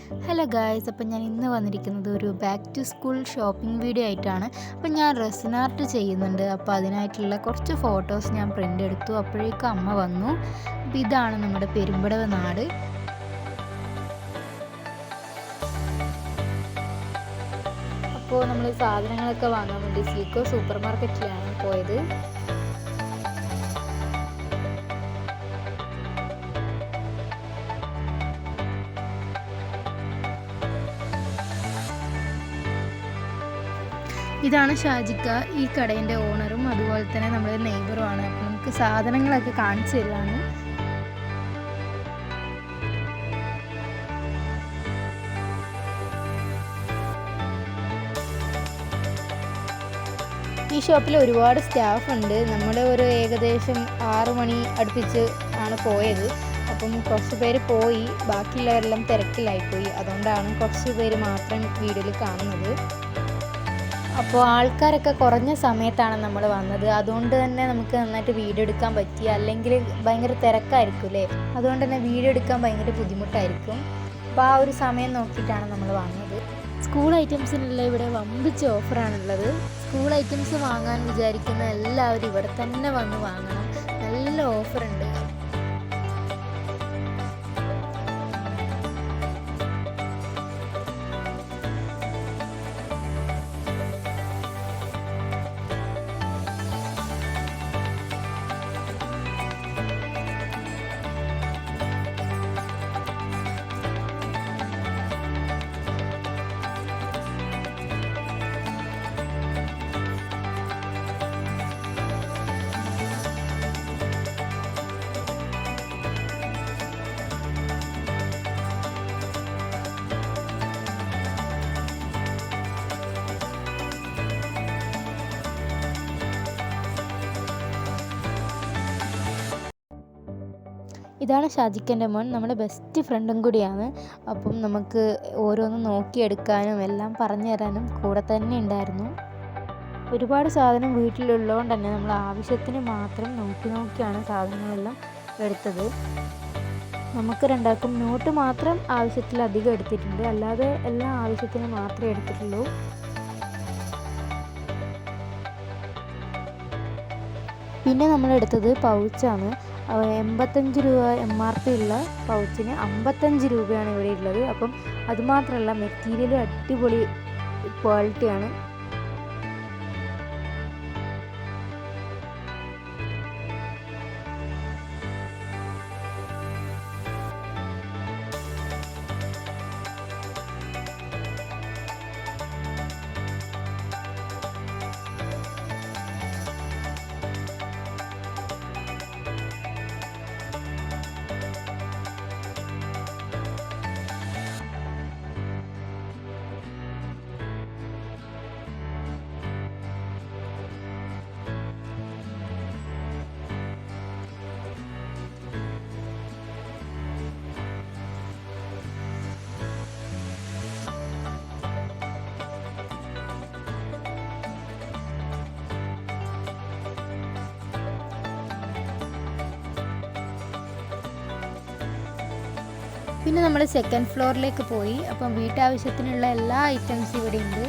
Hello guys, അപ്പം ഞാൻ ഇന്ന് വന്നിരിക്കുന്നത് ഒരു back to school shopping video ആയിട്ടാണ്. അപ്പം ഞാൻ റെസിൻ ആർട്ട് ചെയ്യുന്നുണ്ട്. അപ്പോൾ അതിനായിട്ടുള്ള കുറച്ച് ഫോട്ടോസ് ഞാൻ പ്രിൻ്റ് എടുത്തു. അപ്പോഴേക്കും അമ്മ വന്നു. അപ്പോൾ ഇതാണ് നമ്മുടെ പെരുമ്പടവ് നാട്. അപ്പോൾ നമ്മൾ സാധനങ്ങളൊക്കെ വാങ്ങാൻ വേണ്ടി സീക്കോ സൂപ്പർ മാർക്കറ്റിലാണ് പോയത്. ഇതാണ് ഷാജിക്ക, ഈ കടേൻ്റെ ഓണറും അതുപോലെ തന്നെ നമ്മുടെ നെയ്ബറുമാണ്. അപ്പോൾ നമുക്ക് സാധനങ്ങളൊക്കെ കാണിച്ചു തരുവാണ്. ഈ ഷോപ്പിൽ ഒരുപാട് സ്റ്റാഫ് ഉണ്ട്. നമ്മൾ ഏകദേശം 6 മണി അടുപ്പിച്ച് ആണ് പോയത്. അപ്പം കുറച്ച് പേര് പോയി, ബാക്കിയുള്ളവരെല്ലാം തിരക്കിലായിപ്പോയി. അതുകൊണ്ടാണ് കുറച്ച് പേര് മാത്രം വീഡിയോയിൽ കാണുന്നത്. അപ്പോൾ ആൾക്കാരൊക്കെ കുറഞ്ഞ സമയത്താണ് നമ്മൾ വന്നത്. അതുകൊണ്ട് തന്നെ നമുക്ക് നന്നായിട്ട് വീഡിയോ എടുക്കാൻ പറ്റി. അല്ലെങ്കിൽ ഭയങ്കര തിരക്കായിരിക്കും അല്ലേ, അതുകൊണ്ട് തന്നെ വീഡിയോ എടുക്കാൻ ഭയങ്കര ബുദ്ധിമുട്ടായിരിക്കും. അപ്പോൾ ആ ഒരു സമയം നോക്കിയിട്ടാണ് നമ്മൾ വന്നത്. സ്കൂൾ ഐറ്റംസിനുള്ള ഇവിടെ വമ്പിച്ച ഓഫറാണുള്ളത്. സ്കൂൾ ഐറ്റംസ് വാങ്ങാൻ വിചാരിക്കുന്ന എല്ലാവരും ഇവിടെ തന്നെ വന്ന് വാങ്ങണം. നല്ല ഓഫറുണ്ട്. ഇതാണ് ഷാജിക്കൻ്റെ മോൻ, നമ്മുടെ ബെസ്റ്റ് ഫ്രണ്ടും കൂടിയാണ്. അപ്പം നമുക്ക് ഓരോന്നും നോക്കിയെടുക്കാനും എല്ലാം പറഞ്ഞു തരാനും കൂടെ തന്നെ ഉണ്ടായിരുന്നു. ഒരുപാട് സാധനം വീട്ടിലുള്ളതുകൊണ്ട് തന്നെ നമ്മൾ ആവശ്യത്തിന് മാത്രം നോക്കിയാണ് സാധനങ്ങളെല്ലാം എടുത്തത്. നമുക്ക് രണ്ടാൾക്കും നോട്ട് മാത്രം ആവശ്യത്തിലധികം എടുത്തിട്ടുണ്ട്, അല്ലാതെ എല്ലാ ആവശ്യത്തിന് മാത്രമേ എടുത്തിട്ടുള്ളൂ. പിന്നെ നമ്മളെടുത്തത് പൗച്ചാണ്. 85 രൂപ MRP ഉള്ള പൗച്ചിന് 55 രൂപയാണ് ഇവിടെ ഉള്ളത്. അപ്പം അതുമാത്രമല്ല, മെറ്റീരിയൽ അടിപൊളി ക്വാളിറ്റിയാണ്. പിന്നെ നമ്മൾ സെക്കൻഡ് ഫ്ലോറിലേക്ക് പോയി. അപ്പം വീട്ടാവശ്യത്തിനുള്ള എല്ലാ ഐറ്റംസും ഇവിടെ ഉണ്ട്.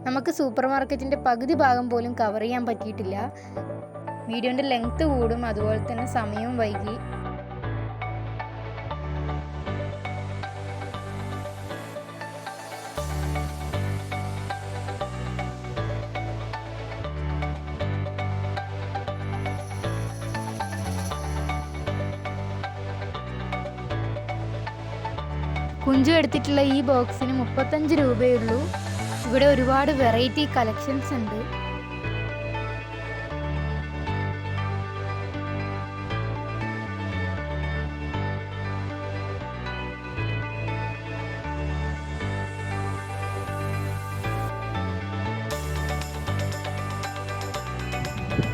നമുക്ക് സൂപ്പർ മാർക്കറ്റിൻ്റെ പകുതി ഭാഗം പോലും കവർ ചെയ്യാൻ പറ്റിയിട്ടില്ല. വീഡിയോൻ്റെ ലെങ്ത്ത് കൂടും, അതുപോലെ തന്നെ സമയവും വൈകി. കുഞ്ചു എടുത്തിട്ടുള്ള ഈ ബോക്സിന് 35 രൂപയുള്ളൂ. ഇവിടെ ഒരുപാട് വെറൈറ്റി കളക്ഷൻസ് ഉണ്ട്.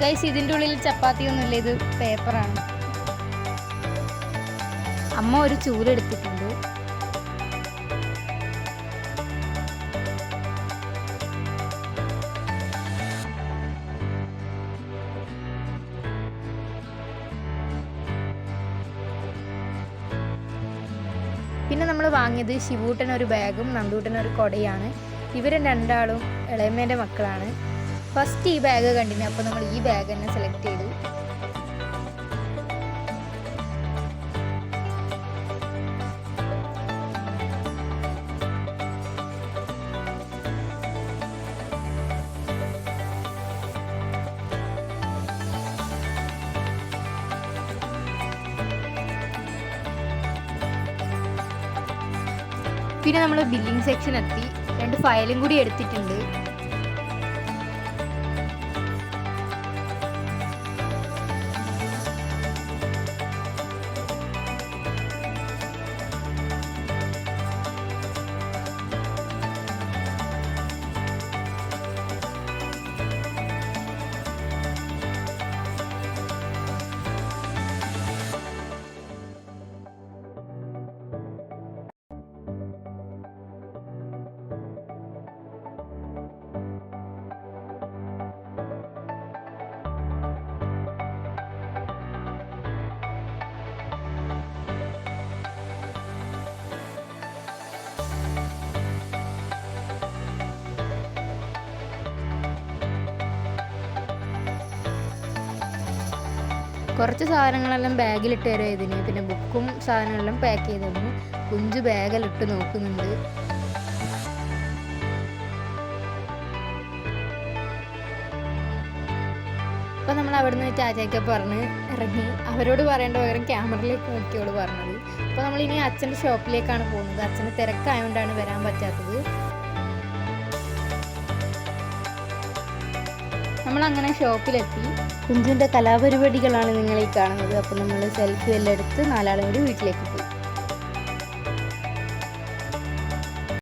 ഗൈസ്, ഇതിൻ്റെ ഉള്ളിൽ ചപ്പാത്തിയൊന്നുമില്ല, ഇത് പേപ്പറാണ്. അമ്മ ഒരു ചൂലെടുത്തിട്ടുണ്ട്. പിന്നെ നമ്മൾ വാങ്ങിയത് ശിവൂട്ടൻ ഒരു ബാഗും നന്ദൂട്ടൻ ഒരു കൊടയാണ്. ഇവരും രണ്ടാളും ഇളയമ്മേൻ്റെ മക്കളാണ്. ഫസ്റ്റ് ഈ ബാഗ് കണ്ടിന്, അപ്പോൾ നമ്മൾ ഈ ബാഗ് തന്നെ സെലക്ട് ചെയ്തു. പിന്നെ നമ്മൾ ബില്ലിംഗ് സെക്ഷൻ എത്തി. 2 ഫയലും കൂടി എടുത്തിട്ടുണ്ട്. കുറച്ച് സാധനങ്ങളെല്ലാം ബാഗിലിട്ട് തരും ഇതിന്. പിന്നെ ബുക്കും സാധനങ്ങളെല്ലാം പാക്ക് ചെയ്ത് തന്നു. കുഞ്ചു ബാഗിലിട്ട് നോക്കുന്നുണ്ട്. അപ്പോൾ നമ്മൾ അവിടെ നിന്ന് ചാച്ചയൊക്കെ പറഞ്ഞ് ഇറങ്ങി. അവരോട് പറയേണ്ട പകരം ക്യാമറയിലേക്ക് നോക്കിയോട് പറഞ്ഞത്. അപ്പോൾ നമ്മളിനി അച്ഛൻ്റെ ഷോപ്പിലേക്കാണ് പോകുന്നത്. അച്ഛന് തിരക്കായതുകൊണ്ടാണ് വരാൻ പറ്റാത്തത്. നമ്മളങ്ങനെ ഷോപ്പിലെത്തി. കുഞ്ചുവിൻ്റെ കലാപരിപാടികളാണ് നിങ്ങളീ കാണുന്നത്. അപ്പോൾ നമ്മൾ സെൽഫി എല്ലാം എടുത്ത് 4 ആളും കൂടി വീട്ടിലേക്ക് പോയി.